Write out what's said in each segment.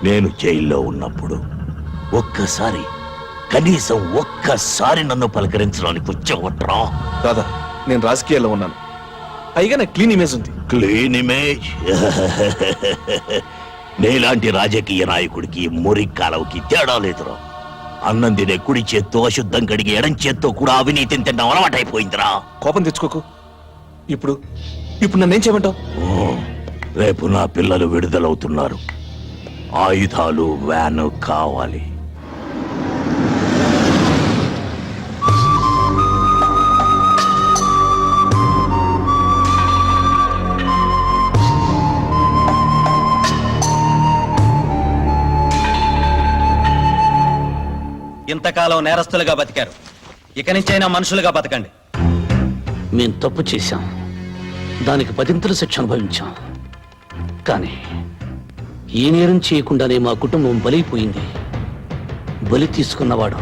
నేను జైల్లో ఉన్నప్పుడు కనీసం ఒక్కసారి నన్ను పలకరించడానికి వచ్చావట్రా? దాదా, నేను రాజకీయాల్లో ఉన్నాను. పైగా నాకు క్లీన్ ఇమేజ్ ఉంది. Clean image? నీలాంటి రాజకీయ నాయకుడికి మురి కాలవుకి తేడా లేదురా. అన్నం తినే కుడి చేత్తో అశుద్ధం కడిగి ఎడం చేత్తో కూడా అవినీతిని తినడం అలవాటైపోయిందిరా. కోపం తెచ్చుకోకు. ఇప్పుడు నన్నేం చేయమంటావు? రేపు నా పిల్లలు విడుదలవుతున్నారు. ఆయుధాలు, వ్యాను కావాలి. ఇంతకాలం నేరస్తులుగా బతికారు, ఇక నుంచైనా మనుషులుగా బతకండి. మేం తప్పు చేశాం, దానికి 10 శిక్ష అనుభవించాం. కానీ ఏ నేరం చేయకుండానే మా కుటుంబం బలైపోయింది. బలి తీసుకున్నవాడు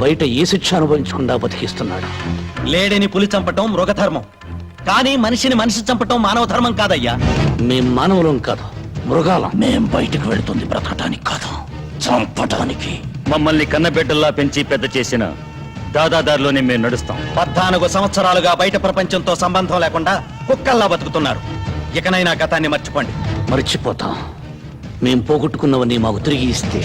బయట ఏ శిక్ష అనుభవించకుండా బతికిస్తున్నాడు. లేడిని పులి చంపటం మృగధర్మం, కానీ మనిషిని మనిషి చంపటం మానవ ధర్మం కాదయ్యా. మేం మానవులం కాదు, మృగాలం. మేం బయటకు వెళ్తుంది బ్రతకటానికి కాదు, చంపటానికి. మమ్మల్ని కన్నబిడ్డల్లా పెంచి పెద్ద చేసిన దాదాదారిలోనే మేము నడుస్తాం. 14 సంవత్సరాలుగా బయట ప్రపంచంతో సంబంధం లేకుండా కుక్కల్లా బతుకుతున్నారు. ఇకనైనా గతాన్ని మర్చిపోండి. మర్చిపోతాం. మేం పోగొట్టుకున్నవన్నీ మాకు తిరిగి ఇస్తే.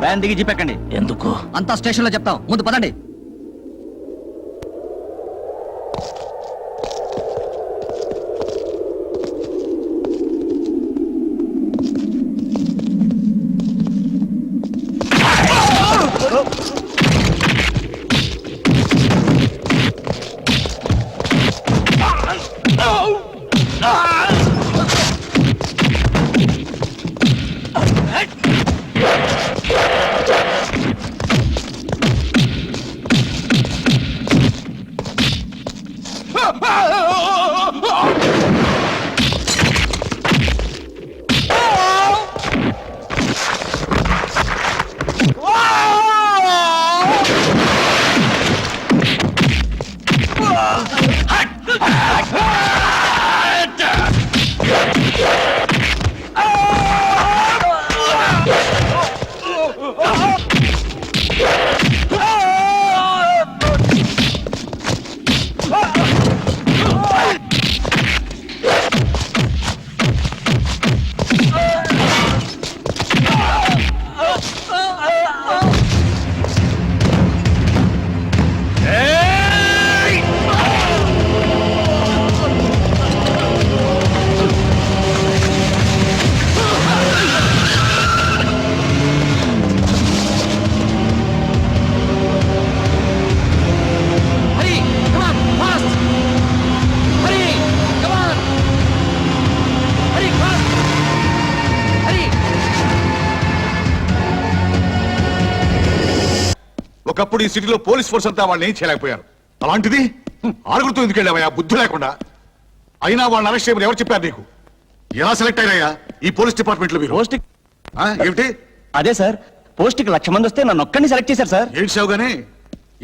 వ్యాన్ దిగి జీపెక్కండి. ఎందుకు? అంతా స్టేషన్ లో చెప్తాం, ముందు పదండి. ఒకప్పుడు ఈ సిటీలో పోలీస్ ఫోర్స్ అంతా వాళ్ళని ఏం చేయలేకపోయారు. అలాంటిది 6గురితో ఎందుకు వెళ్ళావయ్యా బుద్ధి లేకుండా? అయినా వాళ్ళని అరెస్ట్ చేయమని ఎవరు చెప్పారు నీకు? ఎలా సెలెక్ట్ అయ్యాయా ఈ పోలీస్ డిపార్ట్మెంట్ లో మీరు? ఏమిటి? అదే సార్, పోస్ట్ కి 1,00,000 మంది వస్తే నన్ను ఒక్కడిని సెలెక్ట్ చేశారు సార్. ఏంటి సావు గానీ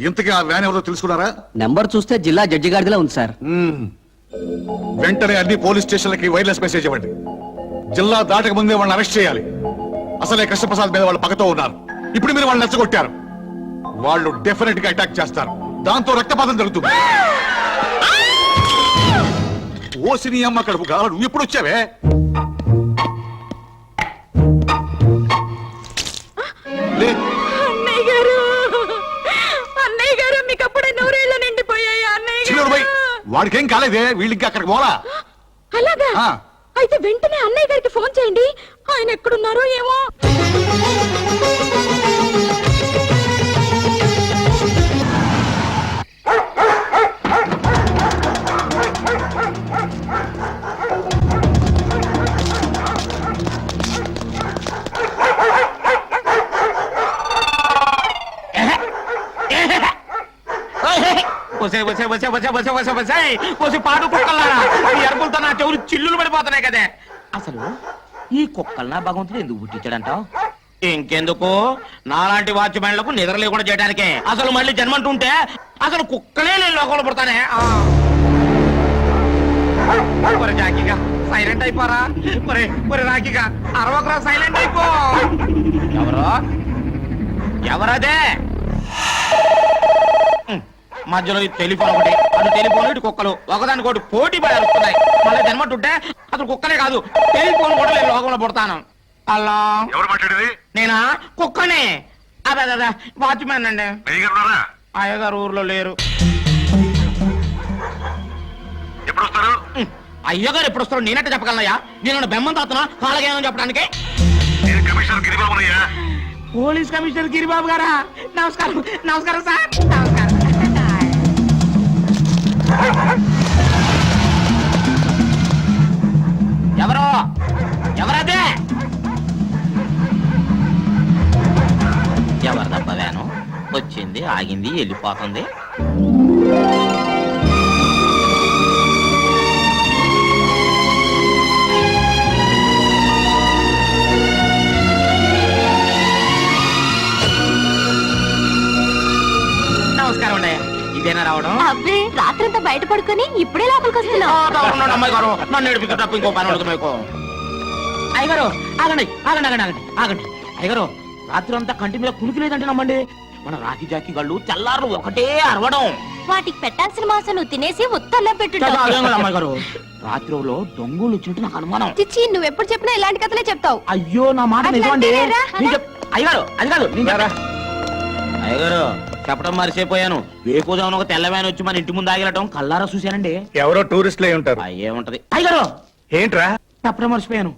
ఇంతకీ ఆ వ్యాన్ ఎవరో తెలుసుకున్నారా? నెంబర్ చూస్తే జిల్లా జడ్జి గారిదిలా ఉంది సార్. వెంటనే అన్ని పోలీస్ స్టేషన్లకి వైర్లెస్ మెసేజ్ ఇవ్వండి. జిల్లా దాటక ముందే వాళ్ళని అరెస్ట్ చేయాలి. అసలే కృష్ణప్రసాద్ మీద వాళ్ళు పగతో ఉన్నారు. ఇప్పుడు మీరు వాళ్ళని నచ్చగొట్టారు. వాళ్ళు డెఫినెట్ గా అటాక్ చేస్తారు. దాంతో రక్తపాతం జరుగుతుంది. ఓసిని అమ్మ కడుపు కావాలి. నువ్వు ఎప్పుడు వచ్చావే? వాడికేం కాలేదే, వీళ్ళకి అక్కడికి పోలా. అలాగా ఆ. అయితే వెంటనే అన్నయ్య గారికి ఫోన్ చేయండి. ఆయన ఎక్కడున్నారో ఏమో. పాడు కుక్కల్లారా ఈ అరుపులతో నా చెవులు చిల్లులు పడిపోతున్నాయి కదే. అసలు ఈ కుక్కల్నా భగవంతుడు ఎందుకు పుట్టించాడంటావు? ఇంకెందుకు, నాలాంటి వాచ్మెన్లకు నిద్ర లేకుండా చేయడానికే. అసలు మళ్ళీ జన్మంటుంటే అసలు కుక్కలే నేను లోకంలో పుడతానే. రాఖీగా సైలెంట్ అయిపోరా. రాఖీగా అరవకరా, సైలెంట్ అయిపో. ఎవరదే? మధ్యలో ఈ టెలిఫోన్ ఒకటి, అటు టెలిఫోన్ ఇటు కుక్కలు ఒకదానికోటి పోటీ పడి అరుస్తున్నాయి. మళ్ళీ జన్మటుంటే అసలు కుక్కలే కాదు, టెలిఫోన్ కూడా నేను లోకంలో పుడతాను. అలా ఎవరు మాట్లాడేది? నేనా? కుక్కనే. అదే వాచ్మెన్ అండి. అయ్యగారు ఊర్లో లేరు. ఎప్పుడు వస్తారు? అయ్యగారు ఎప్పుడు వస్తారు నేనంటే చెప్పగలనయ్యా? నేను బెమ్మం తాతనా కాలగేమని చెప్పడానికి? కమిషనర్ గిరిబాబునయ్యా. పోలీస్ కమిషనర్ గిరిబాబు గారా? నమస్కారం. నమస్కారం సార్. నమస్కారం. ఎవరో ఎవరదే? ఎవరిదబ్బా వేను? వచ్చింది, ఆగింది, వెళ్ళిపోతుంది. నమస్కారం అండి. ఇదేనా రావడం? అబ్బే, రాత్రంతా బయట పడుకొని ఇప్పుడే లోపలికి వస్తున్నా. అమ్మాయి గారు నన్ను ఏడిపి తప్ప ఇంకో పని ఉండదు మీకు. అయ్యగారు ఆగండి ఆగండి ఆగండి ఆగండి ఆగండి. అయ్యగారు రాత్రి అంతా కంటి మీద కునికి లేదంటే నమ్మండి. మన రాఖీ జాకి గళ్ళు తెల్లారు ఒకటే అరవడం. వాటికి పెట్టాల్సిన మాసం నువ్వు తినేసి ఉత్తర్లో పెట్టు. అమ్మాయి గారు రాత్రిలో దొంగలు వచ్చినట్టు నాకు అనుమానం. చిచ్చి, నువ్వు ఎప్పుడు చెప్పినా ఇలాంటి కథలే చెప్తావు. అయ్యో నా మాట అట్లా నిజమండి. అంటేనేరా? అయ్యగారు అది కాదు అయ్యగారు చెప్పడం మర్చిపోయాను. వేకోజామున ఒక తెల్లవాయన వచ్చి మన ఇంటి ముందు ఆగిలటం కల్లారా చూశానండి. ఎవరో టూరిస్టులే ఉంటారు. అయ్యేముంటది. అయ్యగారు ఏంట్రా? చెప్పడం మర్చిపోయాను.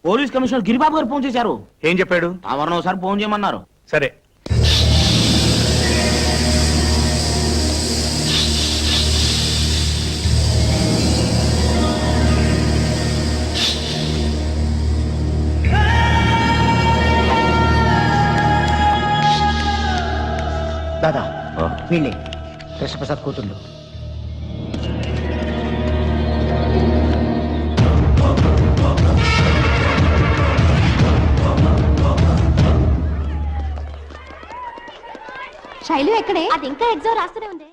పోలీస్ కమిషనర్ గిరిబాబు గారు ఫోన్ చేశారు. ఏం చెప్పాడు? తమరిని ఒకసారి ఫోన్ చేయమన్నారు. సరే. దాదా వీళ్ళే కృష్ణప్రసాద్ కూతుండు. శైలు ఎక్కడే? అది ఇంకా ఎగ్జామ్ రాస్తూనే ఉంది.